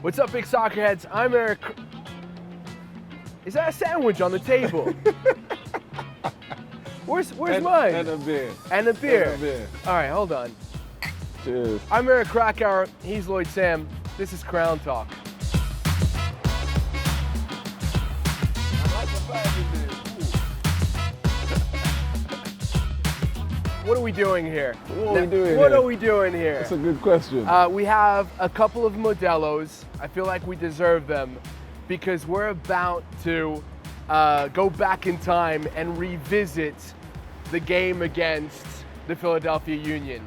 What's up, big soccer heads? I'm Eric. Is that a sandwich on the table? Where's mine? And a beer. And a beer. And a beer. All right, hold on. Cheers. I'm Eric Krakauer. He's Lloyd Sam. This is Crown Talk. What are we doing here? What are we doing here? That's a good question. We have a couple of Modelos. I feel like we deserve them because we're about to go back in time and revisit the game against the Philadelphia Union.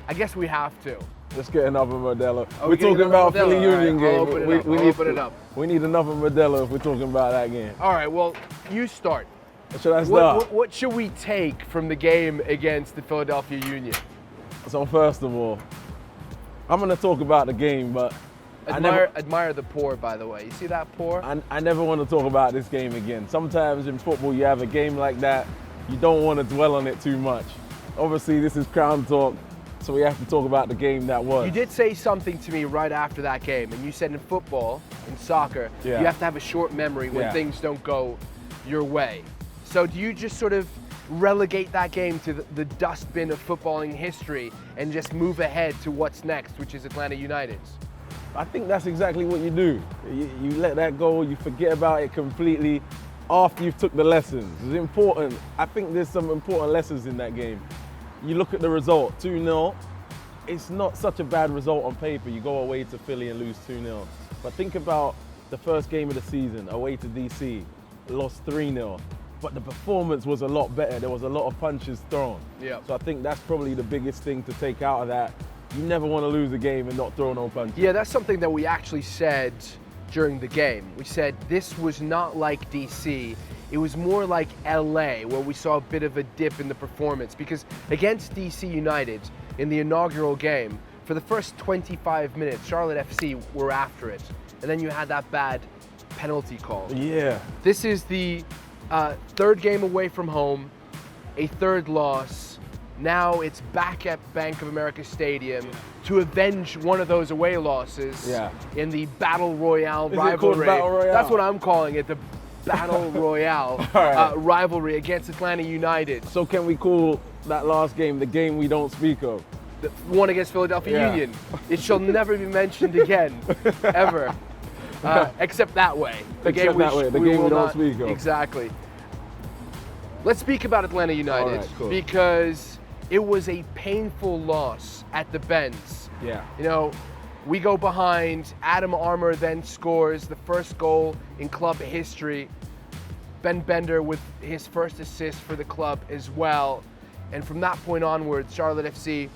I guess we have to. Let's get another Modelo. Oh, we're talking about Philly Modelo? Union All right, game. I'll open it up. We need another Modelo if we're talking about that game. All right, well, you start. Should I start? What should we take from the game against the Philadelphia Union? So first of all, I'm going to talk about the game, but Admire the pour, by the way. You see that pour? I never want to talk about this game again. Sometimes in football, you have a game like that, you don't want to dwell on it too much. Obviously, this is Crown Talk, so we have to talk about the game that was. You did say something to me right after that game, and you said in football, in soccer, you have to have a short memory when things don't go your way. So do you just sort of relegate that game to the dustbin of footballing history and just move ahead to what's next, which is Atlanta United's? I think that's exactly what you do. You let that go, you forget about it completely after you've took the lessons. It's important. I think there's some important lessons in that game. You look at the result, 2-0. It's not such a bad result on paper. You go away to Philly and lose 2-0. But think about the first game of the season, away to DC, lost 3-0. But the performance was a lot better. There was a lot of punches thrown. Yeah. So I think that's probably the biggest thing to take out of that. You never want to lose a game and not throw no punches. Yeah, that's something that we actually said during the game. We said this was not like DC. It was more like LA, where we saw a bit of a dip in the performance. Because against DC United in the inaugural game, for the first 25 minutes, Charlotte FC were after it. And then you had that bad penalty call. Yeah. This is the third game away from home, a third loss. Now it's back at Bank of America Stadium to avenge one of those away losses in the Battle Royale rivalry. It called Battle Royale? That's what I'm calling it, the Battle Royale rivalry against Atlanta United. So can we call that last game the game we don't speak of? The one against Philadelphia Union. It shall never be mentioned again, ever. Except that way. The game we don't speak of. Exactly. Let's speak about Atlanta United because it was a painful loss at the Benz. Yeah. You know, we go behind. Adam Armour then scores the first goal in club history. Ben Bender with his first assist for the club as well. And from that point onwards, Charlotte FC,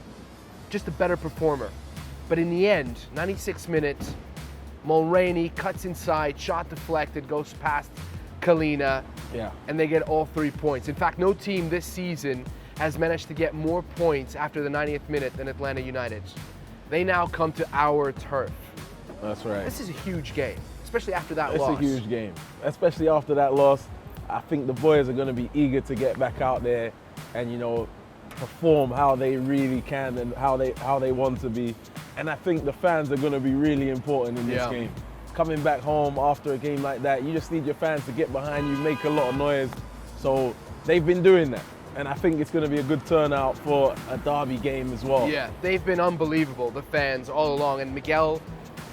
just a better performer. But in the end, 96 minutes, Mulroney cuts inside, shot deflected, goes past Kalina, and they get all 3 points. In fact, no team this season has managed to get more points after the 90th minute than Atlanta United. They now come to our turf. That's right. This is a huge game, especially after that loss. It's a huge game, especially after that loss. I think the boys are going to be eager to get back out there and, you know, perform how they really can and how they want to be. And I think the fans are going to be really important in this game. Coming back home after a game like that, you just need your fans to get behind you, make a lot of noise. So they've been doing that. And I think it's going to be a good turnout for a derby game as well. Yeah, they've been unbelievable, the fans, all along. And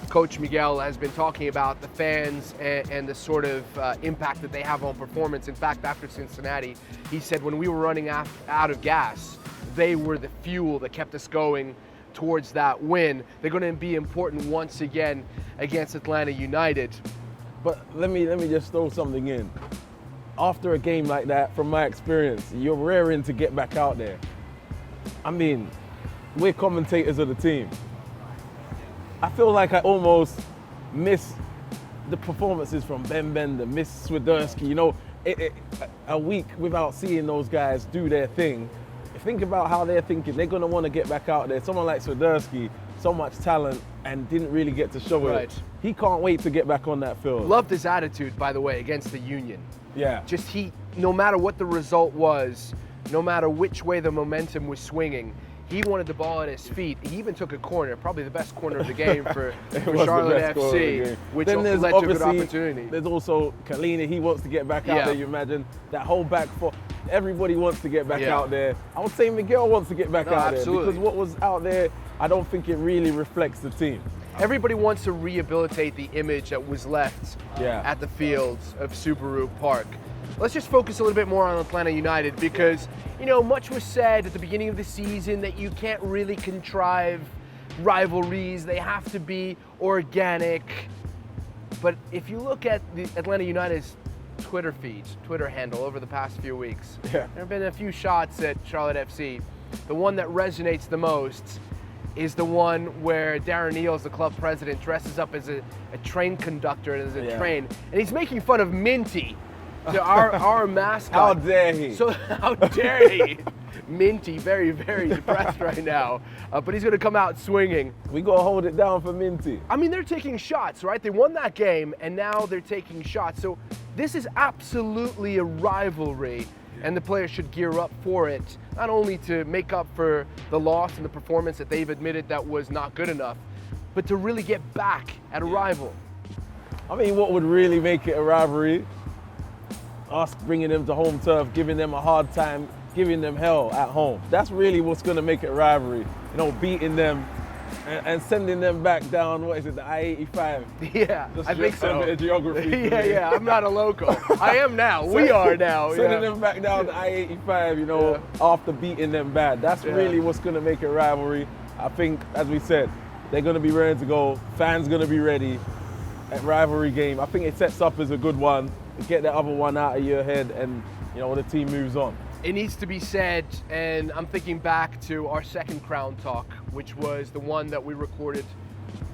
Coach Miguel has been talking about the fans and the sort of impact that they have on performance. In fact, after Cincinnati, he said when we were running out of gas, they were the fuel that kept us going towards that win. They're going to be important once again against Atlanta United. But let me just throw something in. After a game like that, from my experience, you're raring to get back out there. I mean, we're commentators of the team. I feel like I almost miss the performances from Ben Bender, miss Swiderski. You know, a week without seeing those guys do their thing. Think about how they're thinking. They're going to want to get back out there. Someone like Swiderski, so much talent and didn't really get to show it. He can't wait to get back on that field. Loved his attitude, by the way, against the Union. Yeah. No matter what the result was, no matter which way the momentum was swinging, He wanted the ball at his feet. He even took a corner, probably the best corner of the game for It was the Charlotte best goal of the FC, game. which Then there's led to a good obviously- opportunity. There's also Kalina, he wants to get back out Yeah. there, you imagine. That whole back four, everybody wants to get back Yeah. out there. I would say Miguel wants to get back No, out absolutely. there because what was out there, I don't think it really reflects the team. Everybody wants to rehabilitate the image that was left Yeah. at the fields of Subaru Park. Let's just focus a little bit more on Atlanta United because, you know, much was said at the beginning of the season that you can't really contrive rivalries. They have to be organic. But if you look at the Atlanta United's Twitter feeds, Twitter handle over the past few weeks, Yeah. there have been a few shots at Charlotte FC. The one that resonates the most is the one where Darren Eales, the club president, dresses up as a train conductor and as a Yeah. train, and he's making fun of Minty, our mascot. How dare he? So how dare he? Minty, very, very depressed right now, but he's going to come out swinging. We got to hold it down for Minty. I mean, they're taking shots, right? They won that game, and now they're taking shots. So this is absolutely a rivalry, and the players should gear up for it, not only to make up for the loss and the performance that they've admitted that was not good enough, but to really get back at a rival. I mean, what would really make it a rivalry? Us bringing them to home turf, giving them a hard time, giving them hell at home. That's really what's going to make it a rivalry. You know, beating them and sending them back down, what is it, the I-85? Yeah, Just I think a so. bit of geography for Yeah, me. yeah, I'm not a local. I am now. We are now. Sending Yeah. them back down the I-85, you know, after beating them bad. That's Yeah. really what's going to make it a rivalry. I think, as we said, they're going to be ready to go. Fans going to be ready. At rivalry game, I think it sets up as a good one. Get that other one out of your head, and you know the team moves on. It needs to be said, and I'm thinking back to our second Crown Talk, which was the one that we recorded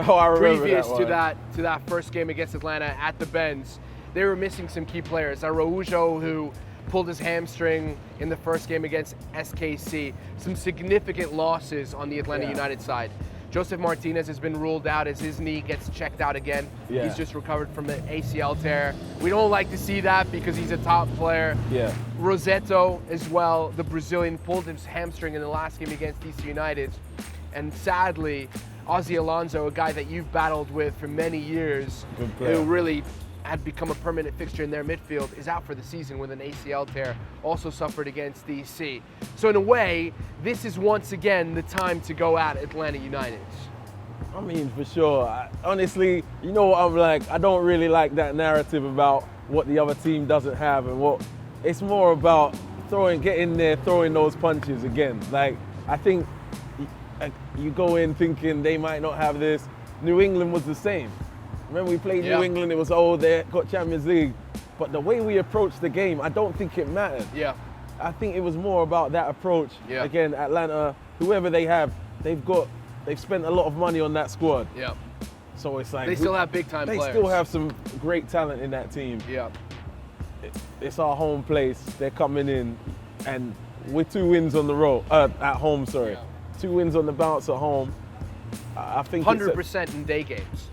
Oh, I remember previous that one. to that first game against Atlanta at the Benz. They were missing some key players. Araujo, who pulled his hamstring in the first game against SKC. Some significant losses on the Atlanta Yeah. United side. Joseph Martinez has been ruled out as his knee gets checked out again. Yeah. He's just recovered from an ACL tear. We don't like to see that because he's a top player. Yeah. Rosetto as well, the Brazilian, pulled his hamstring in the last game against DC United. And sadly, Ozzy Alonso, a guy that you've battled with for many years, Good player. who really had become a permanent fixture in their midfield, is out for the season with an ACL tear, also suffered against DC. So in a way, this is once again the time to go at Atlanta United. I mean, for sure. Honestly, you know what I'm like? I don't really like that narrative about what the other team doesn't have and what. It's more about get in there, throwing those punches again. Like, I think you go in thinking they might not have this. New England was the same. Remember we played Yeah. New England, it was, oh, they got Champions League. But the way we approached the game, I don't think it mattered. Yeah. I think it was more about that approach. Yeah. Again, Atlanta, whoever they have, they've spent a lot of money on that squad. Yeah. So it's like They still have big time they players. still have some great talent in that team. Yeah. It's our home place. They're coming in, and we're 2 wins on the road at home. Sorry, Yeah. 2 wins on the bounce at home. I think it's 100% in day games.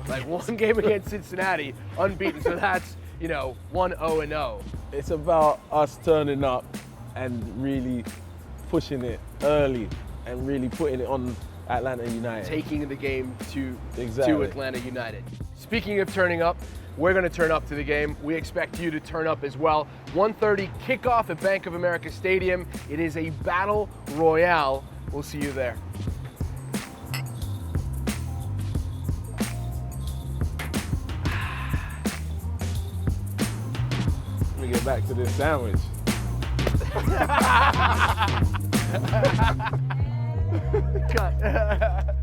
Like one game against Cincinnati, unbeaten. So that's, 1-0-0. it's about us turning up and really pushing it early and really putting it on Atlanta United. Taking the game to Exactly. Atlanta United. Speaking of turning up, we're going to turn up to the game. We expect you to turn up as well. 1:30 kickoff at Bank of America Stadium. It is a battle royale. We'll see you there. Let me get back to this sandwich. Cut.